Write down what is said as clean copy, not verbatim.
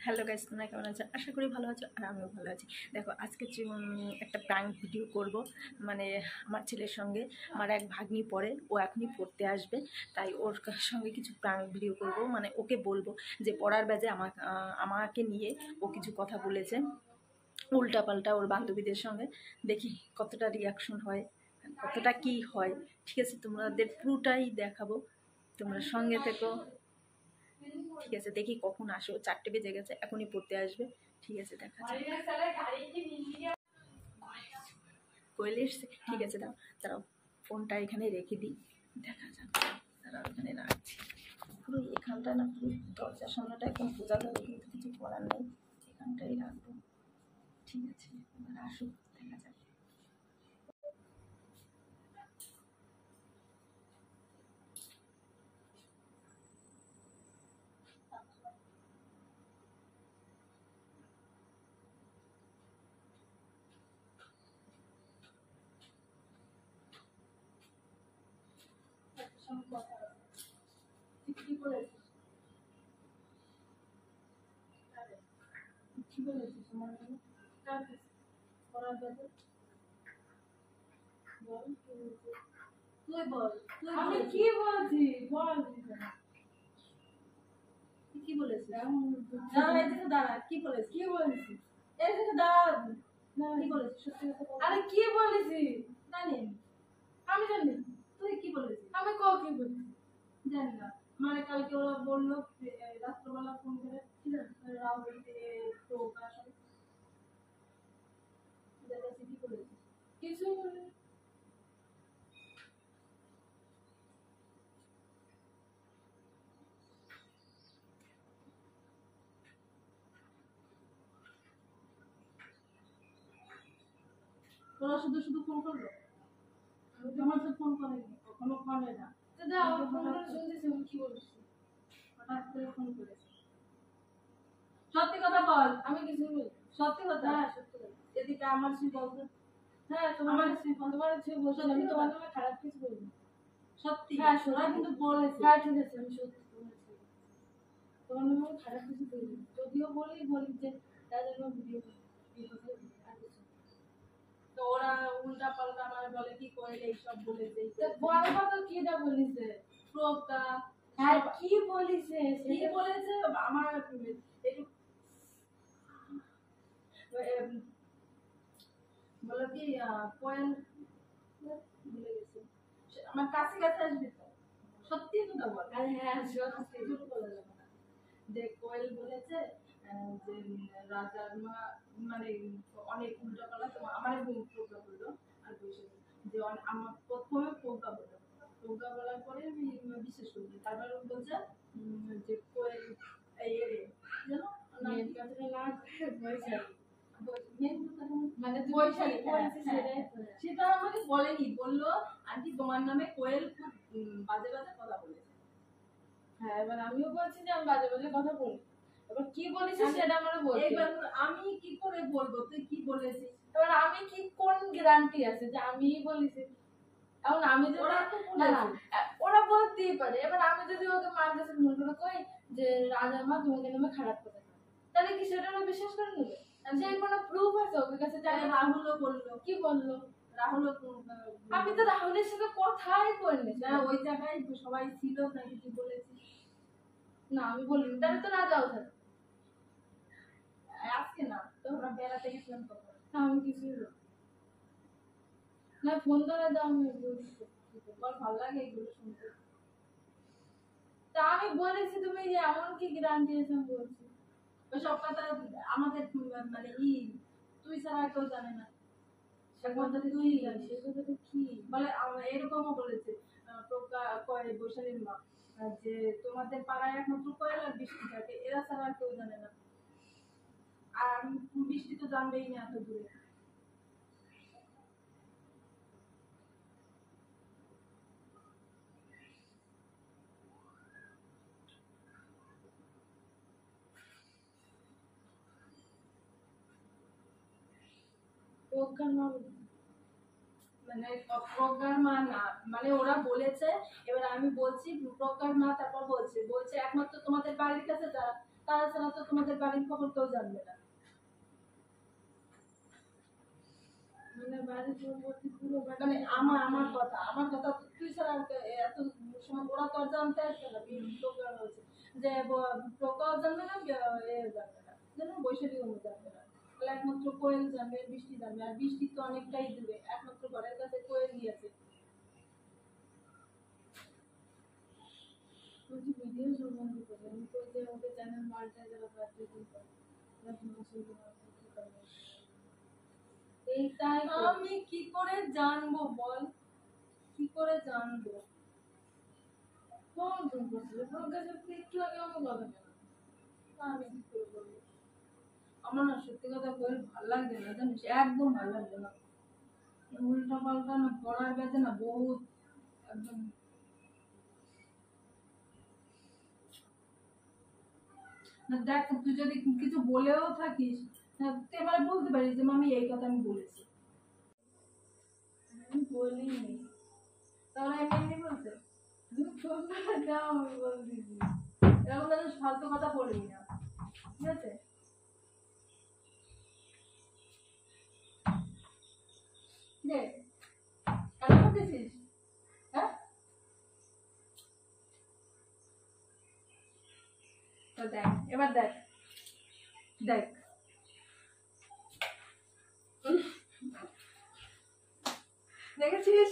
Hello guys, তোমরা কেমন আছো? আশা করি ভালো আছো আর আমিও ভালো আছি। দেখো আজকে একটা প্র্যাঙ্ক ভিডিও করব, মানে আমার ছেলের সঙ্গে। আমার এক ভাগ্নি পড়ে, ও এখনই পড়তে আসবে, তাই ওর সঙ্গে কিছু প্র্যাঙ্ক ভিডিও করব। মানে ওকে বলবো যে পড়ার বাজে আমাকে নিয়ে ও কিছু কথা বলেছে উল্টাপাল্টা ওর বান্ধবীদের সঙ্গে। দেখি কতটা রিয়াকশন হয়, কতটা কি হয়। ঠিক আছে, তোমাদের পুরোটাই দেখাবো, তোমরা সঙ্গে থেকো। ঠিক আছে, দেখি কখন আসো। 4টে বেজে গেছে, এখনই পড়তে আসবে। ঠিক আছে, দেখা যাক। কোয়েল এসছে, ঠিক আছে, দাঁড়াও ফোনটা এখানে রেখে দিই, দেখা যাক। দাঁড়াও এখানে রাখছি। পুরো এখানটা না, পুরো দরজার সামনেটা একদম বোঝা যাবে, কিন্তু কিছু করার নেই, এখানটাই রাখবো। ঠিক আছে, এবার আসুক, দেখা যাক। কি বলেছিস? কি বলেছিস আমার জন্য? পড়ার ব্যাপারে বল, কি বলছিস? তুই বল, আমি কি বলছি বল। কি বলেছিস? দাঁড়া, এদিকে দাঁড়া। কি বলেছিস? কি বলেছিস? এদিকে দাঁড়া। কি বলেছিস? সত্যি কথা বল। আরে কি বলেছিস? জানি আমি জানি। তুই কি বলেছিস? আমি কি বলেছি জানি না। মানে কালকে ওরা বললো রাত্রবেলা ফোন করে, ঠিক আছে, রাহুল তো আসলে কি বলেছিস? কিছু বলে তোরা শুধু শুধু ফোন করলো, আমার তো ফোন করেনি, কখনো করে না। কি বলছিস? হঠাৎ করে ফোন করেছে। সত্যি কথা বল। আমি কিছু বলি? সত্যি কথা। হ্যাঁ সত্যি কথা। এদিকে আমার সেই বলতো। হ্যাঁ তোমার সেই তোমার সেই বলছো, আমি তোমার নামে খারাপ কিছু বলিনি। সত্যি? হ্যাঁ সোনা কিন্তু বলেছে। হ্যাঁ ঠিক আছে, আমি সত্যি বলেছি। তোমার নামে খারাপ কিছু বলিনি, যদিও বলি যে তার জন্য ভিডিও তো ওরা উল্টা পাল্টা আমার বলে কি করে এইসব বলেছে। বলবা তো কিটা বলিছে প্রোপটা। হ্যাঁ কি বলিছে? কি বলেছে আমার একটু বলো কি কোয়েল ভুলে গেছি। আমার কাছে কাছে আসবে তো, সত্যি কথা বল। আরে হ্যাঁ সত্যি, শুরু করে দেবো না। যে কোয়েল বলেছে যে রাজার মা মানে অনেক উল্টা পাল্টা তোমার আমার প্রজ্ঞা বললো। আর বসে যে আমার প্রথমে প্রজ্ঞা বললো, প্রজ্ঞা বলার পরে আমি বিশ্বাস করি। তারপরে বলছে যে কোয়েল এই রে জানো মেন কথাটা না মানে বৈশালী, সেটা আমাকে বলেনি, বললো আন্টি তোমার নামে কোয়েল খুব বাজে বাজে কথা বলেছে। হ্যাঁ এবার আমিও বলছি যে আমি বাজে বাজে কথা বলি, এবার কি বলেছিস সেটা আমার বলতে। এবার আমি কি করে বলবো তুই কি বলেছিস? এবার আমি কি কোন গ্যারান্টি আছে যে আমি বলেছি? এখন আমি যদি ওরা বলতেই পারে, এবার আমি যদি ওকে মার কাছে ফোন করে কই যে রাজার মা তোমাকে নামে খারাপ কথা, তাহলে কি সেটা ওরা বিশ্বাস করে নেবে? যে কোনো প্রুফ আছে ওদের কাছে? জানি রাহুলও বললো। কি বললো? রাহুলও আমি তো রাহুলের সাথে কথাই বলিনি। না ওই জায়গায় সবাই ছিল নাকি কি বলেছিস? না আমি বলিনি, তাহলে তো রাজাও থাকে আজকে না, তোমরা বেড়াতে গেছিলাম তখন। আমি কিছু না ফোন ধরে দাও, আমি বল ভালো লাগে এগুলো শুনতে। তা আমি বলেছি তুমি যে এমন কি গ্যারান্টি আছে বলছি ওই সব কথা আমাদের মানে তুই ছাড়া কেউ জানে না। সে কথা তুই জানিস, সে কথা কি বলে এরকমও বলেছে প্রজ্ঞা কয় বৈশালীর মা যে তোমাদের পাড়ায় একমাত্র কয়েল আর বৃষ্টি থাকে, এরা ছাড়া কেউ জানে না। আর বৃষ্টি তো জানবেই না এত দূরে। প্রজ্ঞার মা মানে প্রজ্ঞার মা না, মানে ওরা বলেছে। এবার আমি বলছি প্রজ্ঞার মা, তারপর বলছে একমাত্র তোমাদের বাড়ির কাছে যারা তাছাড়া তো তোমাদের বাড়ির খবর কেউ জানবে না। মানে বাড়ির পূর্ববর্তী পুরো মানে আমার কথা তুই ছাড়া এত সময় ওরা তো আর জানতে আসবে না, প্রোগ্রাম হয়েছে যে প্রকাও জানবে না, এ জানবে না, যেন বৈশাখী অনু জানবে না, তাহলে একমাত্র কোয়েল জানবে, বৃষ্টি জানবে। আর বৃষ্টি তো অনেকটাই দূরে, একমাত্র ঘরের কাছে কোয়েল গিয়েছে। ভিডিও সম্বন্ধে বললাম তো, যে ওদের চ্যানেল মাল্টাই যারা প্রাকৃতিক এইটাই আমি কি করে জানবো বল, কি করে জানবো? ফোন করছিল প্রজ্ঞা সত্যি একটু আগে আমার কথা কেন, আমি কি করে বলবো? আমার না সত্যি কথা বলে ভালো লাগছে না, জানিস, একদম ভালো লাগছে না। উল্টা পাল্টা না পড়ার কাছে না বহুত একদম। না দেখ, তুই যদি কিছু বলেও থাকিস তুই এবারে বলতে পারিস যে মামি এই কথা আমি বলেছি। আমি বলিনি, তাহলে আমি এমনি বলতে যাও, আমি বলে দিচ্ছি এরকম যেন ফালতু কথা বলবি না, ঠিক আছে? রে কান্না করতেছিস? হ্যাঁ, তো দেখ, এবার দেখ, দেখ দেখেছিস?